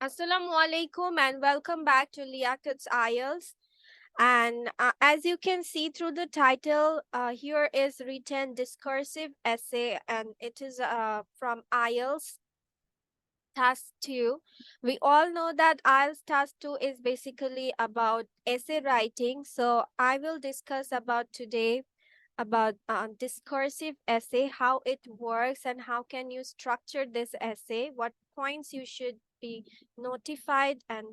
Assalamu alaikum and welcome back to Liakat's IELTS. And as you can see through the title, here is written discursive essay, and it is from IELTS Task 2. We all know that IELTS Task 2 is basically about essay writing. So I will discuss about today about discursive essay, how it works and how can you structure this essay, what points you should be notified and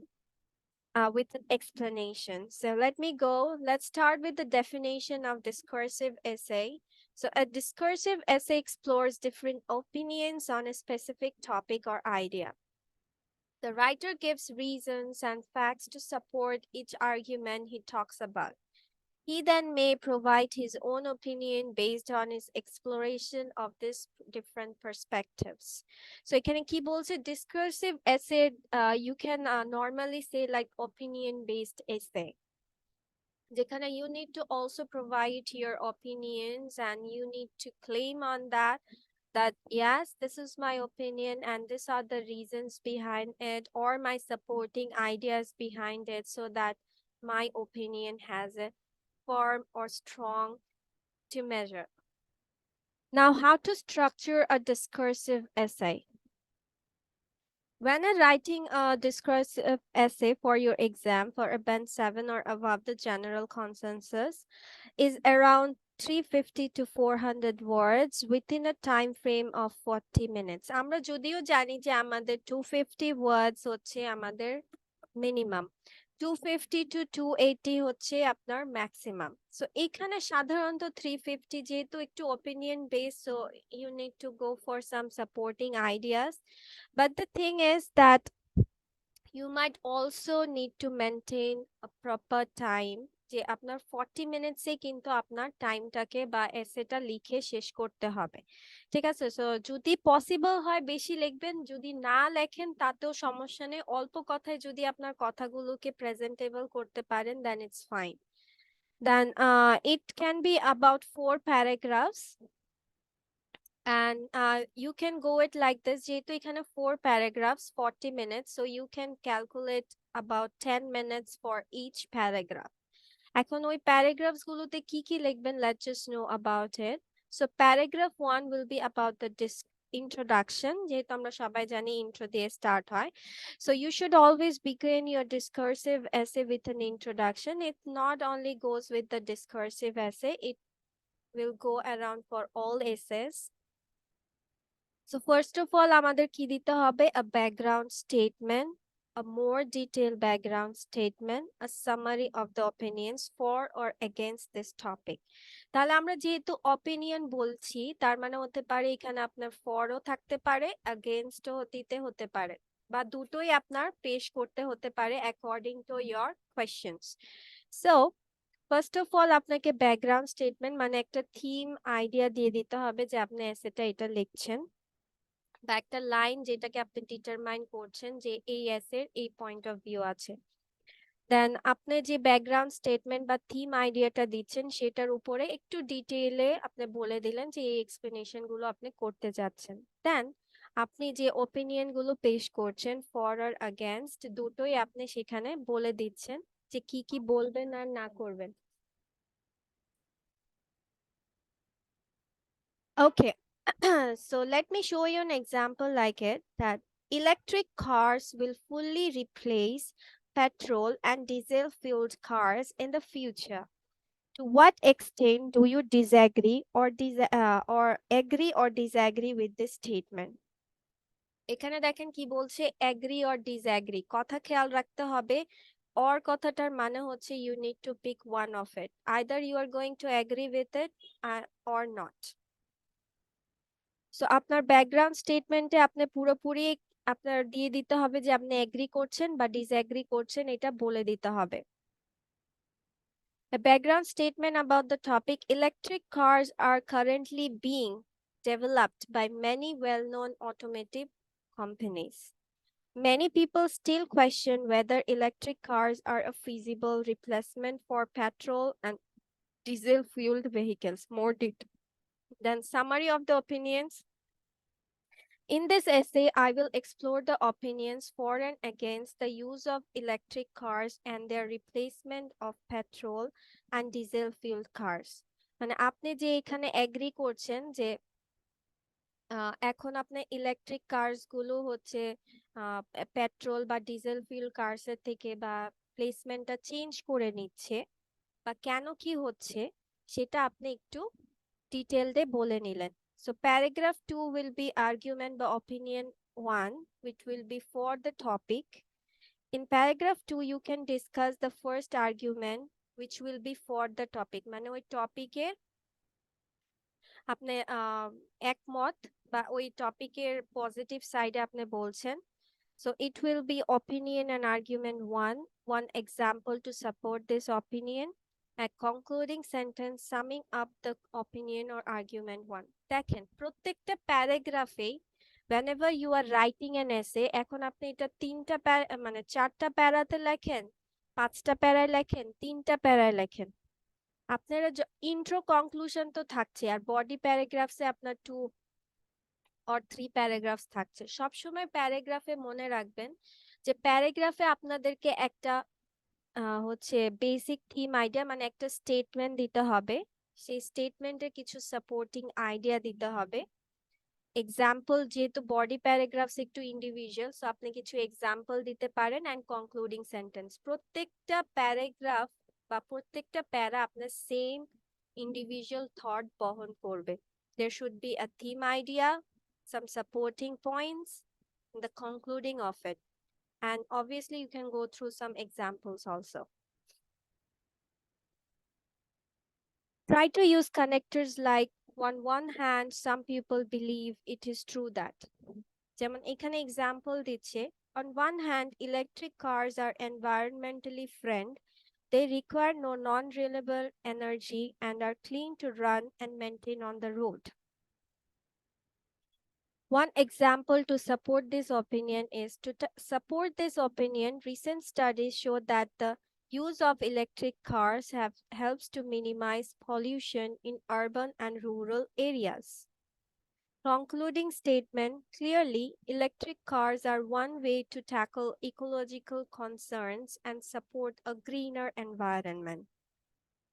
with an explanation. So let me go. Let's start with the definition of discursive essay. So a discursive essay explores different opinions on a specific topic or idea. The writer gives reasons and facts to support each argument he talks about. He then may provide his own opinion based on his exploration of these different perspectives. So এখানে কি বলছে discursive essay, you can normally say like opinion based essay, যেখানে you need to also provide your opinions and you need to claim on that yes, this is my opinion and these are the reasons behind it or my supporting ideas behind it, so that my opinion has a firm or strong to measure. Now, how to structure a discursive essay? When writing a discursive essay for your exam for a band 7 or above, the general consensus is around 350 to 400 words within a time frame of 40 minutes. আমরা যদিও জানি যে আমাদের 250 words হচ্ছে আমাদের minimum, 250 to 280 হচ্ছে আপনার maximum. So এখানে সাধারণত 350 যেহেতু একটু opinion based, so you need to go for some supporting ideas. But the thing is that you might also need to maintain a proper time, যে আপনার 40 মিনিটসে কিন্তু আপনার টাইমটাকে বা এসেটা লিখে শেষ করতে হবে। ঠিক আছে, সো যদি পসিবল হয় বেশি লিখবেন, যদি না লেখেন তাতেও সমস্যা নেই, অল্প কথায় যদি আপনার কথাগুলোকে প্রেজেন্টেবল করতে পারেন then it's fine. Then it can be about 4 paragraphs and you can go it like this, যেহেতু এখানে 4 paragraphs 40 minutes, so you can calculate about 10 minutes for each paragraph. এখন ওই প্যারাগ্রাফস গুলোতে কি কি লিখবেন, let's just know about it. So paragraph 1 will be about the introduction, যেহেতু আমরা সবাই জানি intro দিয়ে start হয়. So you should always begin your discursive essay with an introduction. It not only goes with the discursive essay, it will go around for all essays. So first of all, আমাদের কি দিতে হবে? A background statement, a more detailed background statement, a summary of the opinions for or against this topic. তাহলে আমরা যেহেতু opinion বলছি, তার মানে হতে পারে এখানে আপনার ফরও থাকতে পারে, againstও দিতে হতে পারে, বা দুটোই আপনার পেশ করতে হতে পারে according to your questions. So first of all আপনাকে ব্যাকগ্রাউন্ড স্টেটমেন্ট মানে একটা থিম আইডিয়া দিয়ে দিতে হবে যে আপনি এসেটা এটা লিখছেন, বা একটা লাইন যেটাকে আপনি ডিটারমাইন করছেন যে এই এসের এই পয়েন্ট অফ ভিউ আছে। দেন আপনি যে ব্যাকগ্রাউন্ড স্টেটমেন্ট বা থিম আইডিয়াটা দিচ্ছেন সেটার উপরে একটু ডিটেইলে আপনি বলে দিলেন যে এই এক্সপ্লেনেশন গুলো আপনি করতে যাচ্ছেন। দেন আপনি যে ওপিনিয়ন গুলো পেশ করছেন ফর আর अगेंस्ट দুটোই আপনি সেখানে বলে দিচ্ছেন যে কি কি বলবেন আর না করবেন। Okay, so let me show you an example like it, that electric cars will fully replace petrol and diesel fueled cars in the future. To what extent do you disagree or agree or disagree with this statement? এখানে দেখেন কি বলছে, agree or disagree, কথা খেয়াল রাখতে হবে। or কথাটার মানে হচ্ছে you need to pick one of it, either you are going to agree with it or not. So আপনার ব্যাকগ্রাউন্ড স্টেটমেন্টে আপনি পুরোপুরি আপনার দিয়ে দিতে হবে যে আপনি এগ্রি করছেন বা ডিসএগ্রি করছেন, এটা বলে দিতে হবে। A background statement about the topic: electric cars are currently being developed by many well-known automotive companies. Many people still question whether electric cars are a feasible replacement for petrol and diesel-fueled vehicles. More detail. Then summary of the opinions. In this essay, I will explore the opinions for and against the use of electric cars and their replacement of petrol and diesel fueled cars. মানে আপনি যে এখানে agri করছেন যে এখন আপনার electric curse গুলো হচ্ছে পেট্রোল বা ডিজেল ফুয়েল কার্সের থেকে বা প্লেসমেন্টটা চেঞ্জ করে নিচ্ছে বা কেন কি হচ্ছে সেটা আপনি একটু ডিটেইলডে বলে নিলেন। So paragraph 2 will be argument by opinion 1, which will be for the topic. In paragraph 2, you can discuss the first argument, which will be for the topic. মানে ওই টপিকের আপনি একমত বা ওই টপিকের পজিটিভ সাইডে আপনি বলছেন। So it will be opinion and argument 1, one example to support this opinion, a concluding sentence summing up the opinion or argument 1. দেখেন প্রত্যেকটা প্যারাগ্রাফে whenever you are writing an essay, এখন আপনি এটা তিনটা মানে চারটা প্যারাতে লেখেন, পাঁচটা প্যারায় লেখেন, তিনটা প্যারায় লেখেন, আপনারা ইন্ট্রো কনক্লুশন তো থাকছে আর বডি প্যারাগ্রাফসে আপনার 2 or 3 প্যারাগ্রাফস থাকছে। সবসময় প্যারাগ্রাফে মনে রাখবেন যে প্যারাগ্রাফে আপনাদেরকে একটা হচ্ছে বেসিক থিম আইডিয়া মানে একটা স্টেটমেন্ট দিতে হবে, সেই স্টেটমেন্টের কিছু সাপোর্টিং আইডিয়া দিতে হবে। এক্সাম্পল যেহেতু বডি প্যারাগ্রাফস একটু ইন্ডিভিজুয়াল, সো আপনি কিছু এক্সাম্পল দিতে পারেন অ্যান্ড কনক্লুডিং সেন্টেন্স। প্রত্যেকটা প্যারাগ্রাফ বা প্রত্যেকটা প্যারা আপনার সেম ইন্ডিভিজুয়াল থট বহন করবে। There should be a theme idea, some supporting points, the concluding of it. And obviously you can go through some examples also. Try to use connectors like on one hand, some people believe it is true that. যেমন এখানে example দিচ্ছে, on one hand, electric cars are environmentally friendly. They require no non-renewable energy and are clean to run and maintain on the road. One example to support this opinion is support this opinion. Recent studies show that the use of electric cars helps to minimize pollution in urban and rural areas. Concluding statement, clearly, electric cars are one way to tackle ecological concerns and support a greener environment.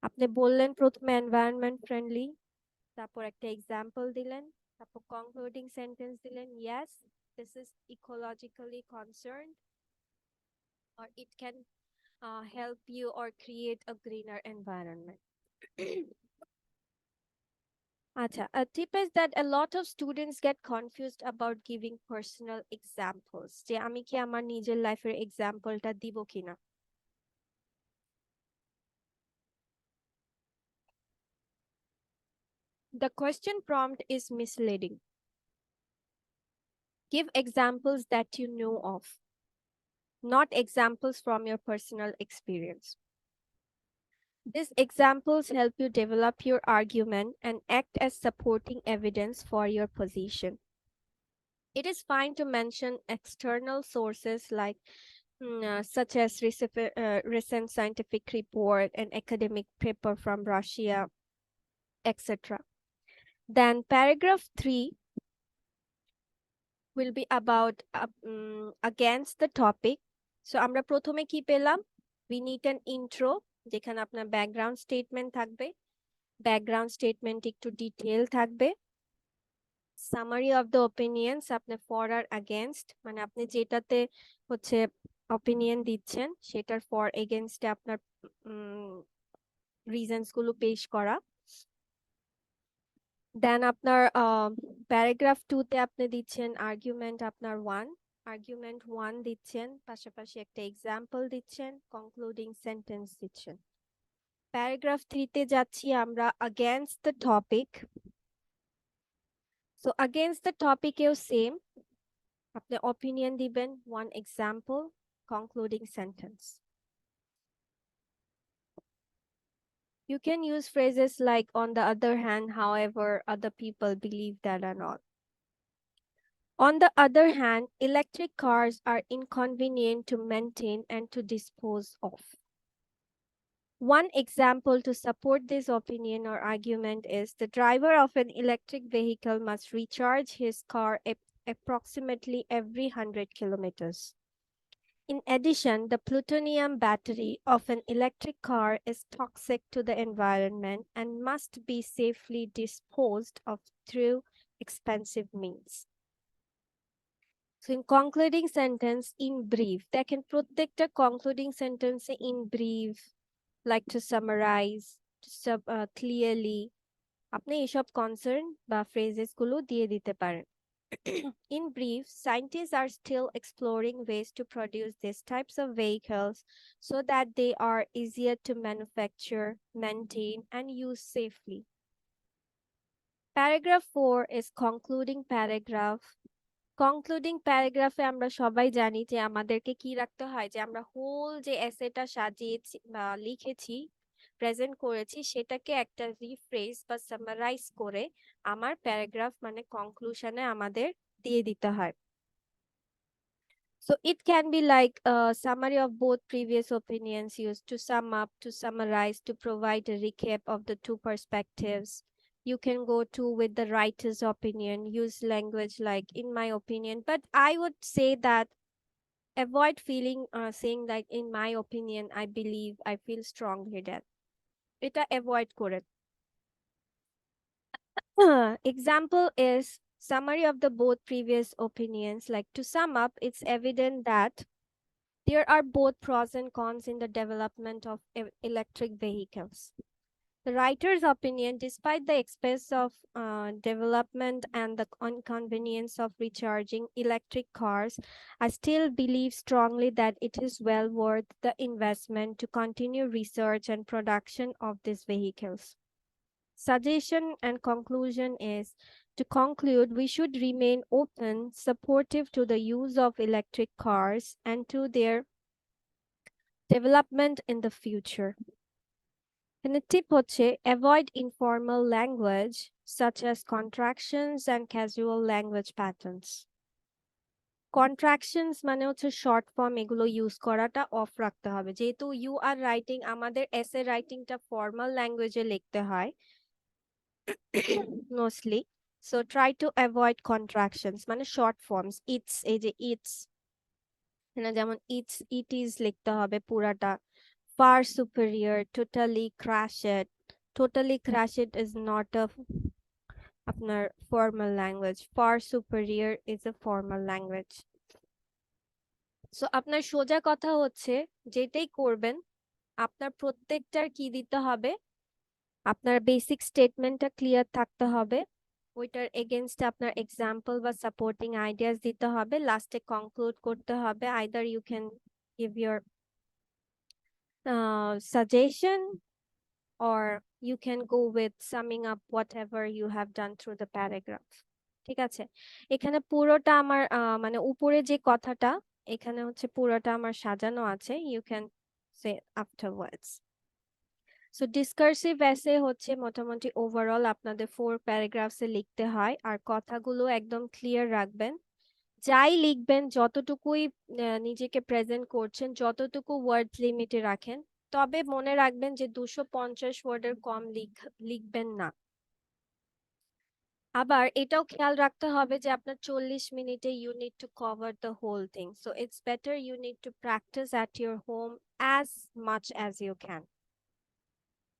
আপনি বললেন প্রথমে environment friendly, তারপর একটা example দিলেন, তারপর concluding sentence দিলেন, yes, this is ecologically concerned or it can help you or create a greener environment. Acha, a tip is that a lot of students get confused about giving personal examples. যে আমি কি আমার নিজের লাইফের এক্সাম্পলটা দিব কিনা। The question prompt is misleading. Give examples that you know of, not examples from your personal experience. These examples help you develop your argument and act as supporting evidence for your position. It is fine to mention external sources like such as recent scientific report, an academic paper from Russia, etc. Then paragraph 3 will be about against the topic. So আমরা প্রথমে কি পেলাম? We need an intro যেখানে আপনার background statement থাকবে, background statement একটু detail থাকবে, summary of the opinions আপনি ফর আর এগেইনস্ট মানে আপনি যেটাতে হচ্ছে অপিনিয়ন দিচ্ছেন সেটার ফর এগেইনস্টে আপনার রিজনস গুলো পেশ করা। দেন আপনার প্যারাগ্রাফ 2 তে আপনি দিচ্ছেন আর্গুমেন্ট আপনার 1, আর্গুমেন্ট 1 দিচ্ছেন, পাশাপাশি একটা এক্সাম্পল দিচ্ছেন, কনক্লুডিং সেন্টেন্স দিচ্ছেন। প্যারাগ্রাফ 3 তে যাচ্ছি আমরা against the topic. So against the topic এও সেম, আপনি অপিনিয়ন দিবেন, one example, concluding sentence. You can use phrases like on the other hand, however, other people believe that or not. On the other hand, electric cars are inconvenient to maintain and to dispose of. One example to support this opinion or argument is the driver of an electric vehicle must recharge his car approximately every 100 kilometers. In addition, the plutonium battery of an electric car is toxic to the environment and must be safely disposed of through expensive means. So in concluding sentence, in brief, দেখেন প্রত্যেকটা concluding sentence in brief, like to summarize, to clearly, আপনি এসব concern বা phrases গুলো দিয়ে দিতে পারেন। In brief, scientists are still exploring ways to produce these types of vehicles so that they are easier to manufacture, maintain, and use safely. Paragraph 4 is concluding paragraph. Concluding প্যারাগ্রাফে আমরা সবাই জানি যে আমাদেরকে কি রাখতে হয়, যে আমরা হোল যে এসেটা সাজিয়েছি বা লিখেছি, প্রেজেন্ট করেছি, সেটাকে একটা রিফ্রেজ বা সামারাইজ করে আমার প্যারাগ্রাফ মানে কনক্লুশনে আমাদের দিয়ে দিতে হয়। So it can be like a summary of both previous opinions used to sum up, to summarize, to provide a recap of the two perspectives. You can go to with the writer's opinion, use language like in my opinion, but I would say that avoid saying like in my opinion, I believe, I feel strongly that. Eta avoid করে। Example is summary of the both previous opinions. Like to sum up, it's evident that there are both pros and cons in the development of electric vehicles. The writer's opinion, despite the expense of development and the inconvenience of recharging electric cars, I still believe strongly that it is well worth the investment to continue research and production of these vehicles. Suggestion and conclusion is, to conclude, we should remain open, supportive to the use of electric cars and to their development in the future. And a tip হচ্ছে, avoid informal language such as contractions and casual language patterns. Contractions মানে হচ্ছে short form, এগুলো use করাটা of রাখতে হবে, যেহেতু you R writing, আমাদের এসে রাইটিংটা ফর্মাল ল্যাঙ্গুয়েজে লিখতে হয় mostly. So try to avoid contractions মানে শর্ট ফর্মস। ইটস, এই যে ইটস, যেমন ইটস, ইট ইজ লিখতে হবে পুরাটা। Far superior, totally crash it. Totally crash it is not a আপনার formal language. Far superior is a formal language. So আপনার সোজা কথা হচ্ছে, যেটাই করবেন আপনার প্রত্যেকটার কি দিতে হবে, আপনার বেসিক স্টেটমেন্টটা ক্লিয়ার থাকতে হবে, ওইটার এগেইনস্টে আপনার এক্সাম্পল বা সাপোর্টিং আইডিয়াস দিতে হবে, লাস্টে কনক্লুড করতে হবে। Either you can give your suggestion, or you can go with summing up whatever you have done through the paragraph. ঠিক আছে, এখানে পুরোটা আমার মানে উপরে যে কথাটা, এখানে হচ্ছে পুরোটা আমার সাজানো আছে, you can say afterwards. So discursive essay হচ্ছে মোটামুটি ওভারঅল আপনাদের 4 প্যারাগ্রাফসে লিখতে হয়, আর কথাগুলো একদম ক্লিয়ার রাখবেন। যাই লিখবেন, যতটুকুই নিজেকে প্রেজেন্ট করছেন, যতটুকু ওয়ার্ড লিমিটে রাখেন, তবে মনে রাখবেন যে 250 ওয়ার্ডের কম লিখবেন না। আবার এটাও খেয়াল রাখতে হবে যে আপনার 40 মিনিটে you need to cover the whole thing, so it's better you need to practise at your home as much as you can.